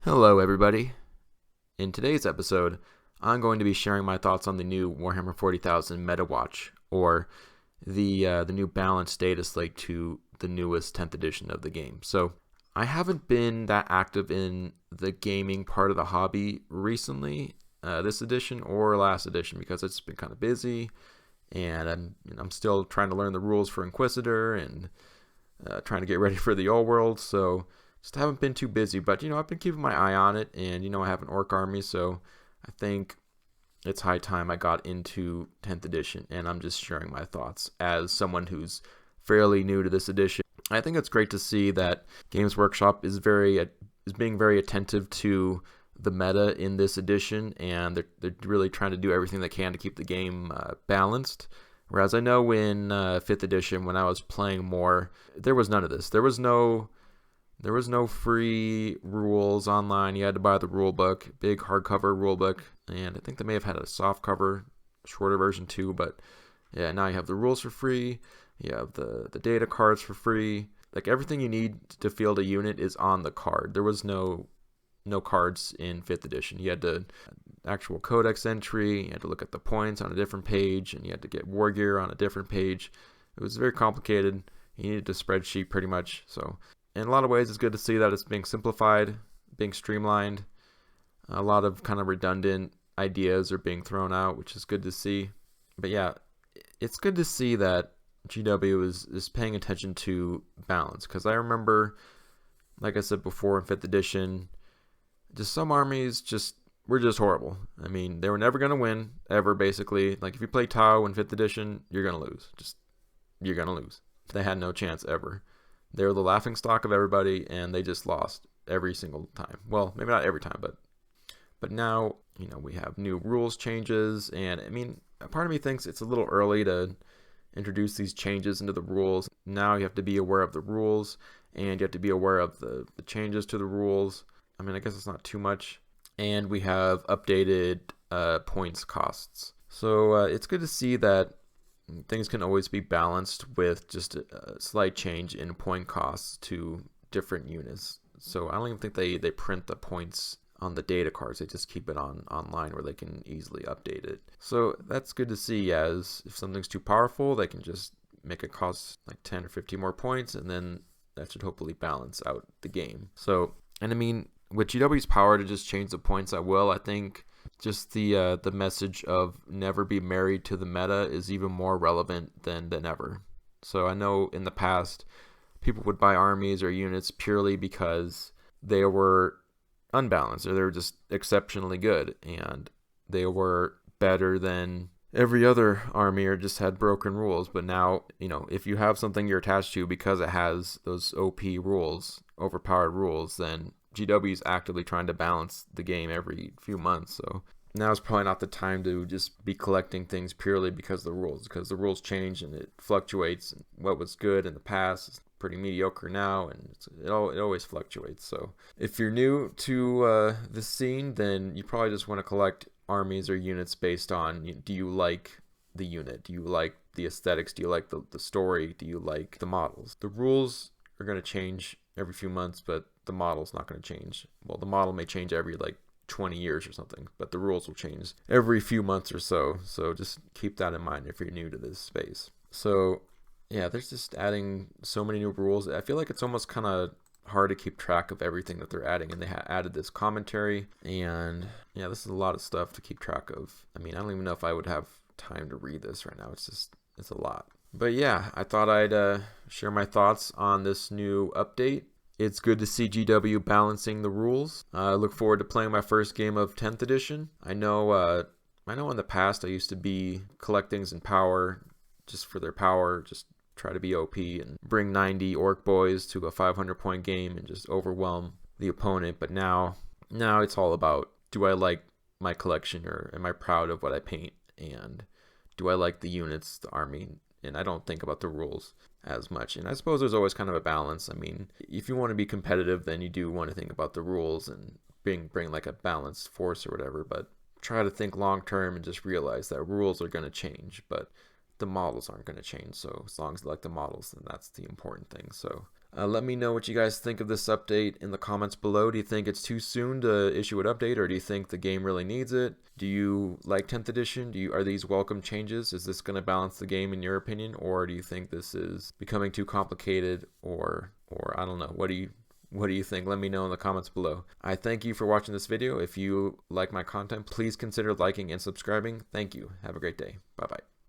Hello everybody. In today's episode, I'm going to be sharing my thoughts on the new Warhammer 40,000 Meta Watch, or the new balance data slate to the newest 10th edition of the game. So, I haven't been that active in the gaming part of the hobby recently, this edition or last edition, because it's been kind of busy, and I'm still trying to learn the rules for Inquisitor and trying to get ready for the old world. So just haven't been too busy, but I've been keeping my eye on it, and I have an orc army, so I think it's high time I got into 10th edition, and I'm just sharing my thoughts as someone who's fairly new to this edition. I think it's great to see that Games Workshop is being very attentive to the meta in this edition, and they're really trying to do everything they can to keep the game balanced. Whereas I know in 5th edition, when I was playing more, there was none of this. There was no free rules online. You had to buy the rule book, big hardcover rule book, and I think they may have had a soft cover, shorter version too. But yeah, now you have the rules for free. You have the data cards for free. Like everything you need to field a unit is on the card. There was no cards in 5th edition. You had to actual codex entry. You had to look at the points on a different page, and you had to get war gear on a different page. It was very complicated. You needed a spreadsheet pretty much. So in a lot of ways, it's good to see that it's being simplified, being streamlined. A lot of kind of redundant ideas are being thrown out, which is good to see. But yeah, it's good to see that GW is paying attention to balance, because I remember, like I said before, in 5th edition, just some armies were just horrible. I mean, they were never going to win, ever, basically. Like, if you play Tau in 5th edition, you're going to lose. You're going to lose. They had no chance ever. They were the laughingstock of everybody, and they just lost every single time. Well, maybe not every time, but now, we have new rules changes, and I mean, a part of me thinks it's a little early to introduce these changes into the rules. Now you have to be aware of the rules, and you have to be aware of the changes to the rules. I mean, I guess it's not too much. And we have updated points costs. So it's good to see that things can always be balanced with just a slight change in point costs to different units. So I don't even think they print the points on the data cards. They just keep it online where they can easily update it. So that's good to see, as if something's too powerful, they can just make it cost like 10 or 15 more points, and then that should hopefully balance out the game. So, and I mean, with GW's power to just change the points at will, I think just the message of never be married to the meta is even more relevant than ever. So I know in the past, people would buy armies or units purely because they were unbalanced, or they were just exceptionally good, and they were better than every other army, or just had broken rules. But now, if you have something you're attached to because it has those OP rules, overpowered rules, then GW is actively trying to balance the game every few months. So now is probably not the time to just be collecting things purely because of the rules change and it fluctuates. And what was good in the past is pretty mediocre now, and it always fluctuates. So if you're new to the scene, then you probably just want to collect armies or units based on, do you like the unit? Do you like the aesthetics? Do you like the story? Do you like the models? The rules are going to change every few months, but the model's not going to change. Well, the model may change every 20 years or something, but the rules will change every few months or so. So just keep that in mind if you're new to this space. So yeah, there's just adding so many new rules. I feel like it's almost kind of hard to keep track of everything that they're adding, and they added this commentary, and yeah, this is a lot of stuff to keep track of. I mean, I don't even know if I would have time to read this right now. It's a lot. But yeah, I thought I'd share my thoughts on this new update. It's good to see GW balancing the rules. I look forward to playing my first game of 10th edition. I know in the past I used to be collect things in power just for their power, just try to be OP and bring 90 orc boys to a 500 point game and just overwhelm the opponent. But now it's all about, do I like my collection, or am I proud of what I paint, and do I like the units, the army? And I don't think about the rules as much. And I suppose there's always kind of a balance. I mean, if you want to be competitive, then you do want to think about the rules and bring like a balanced force or whatever, but try to think long term and just realize that rules are going to change, but the models aren't going to change. So as long as you like the models, then that's the important thing. So Let me know what you guys think of this update in the comments below. Do you think it's too soon to issue an update, or do you think the game really needs it? Do you like 10th edition? Are these welcome changes? Is this going to balance the game in your opinion, or do you think this is becoming too complicated, or I don't know? What do you think? Let me know in the comments below. I thank you for watching this video. If you like my content, please consider liking and subscribing. Thank you. Have a great day. Bye-bye.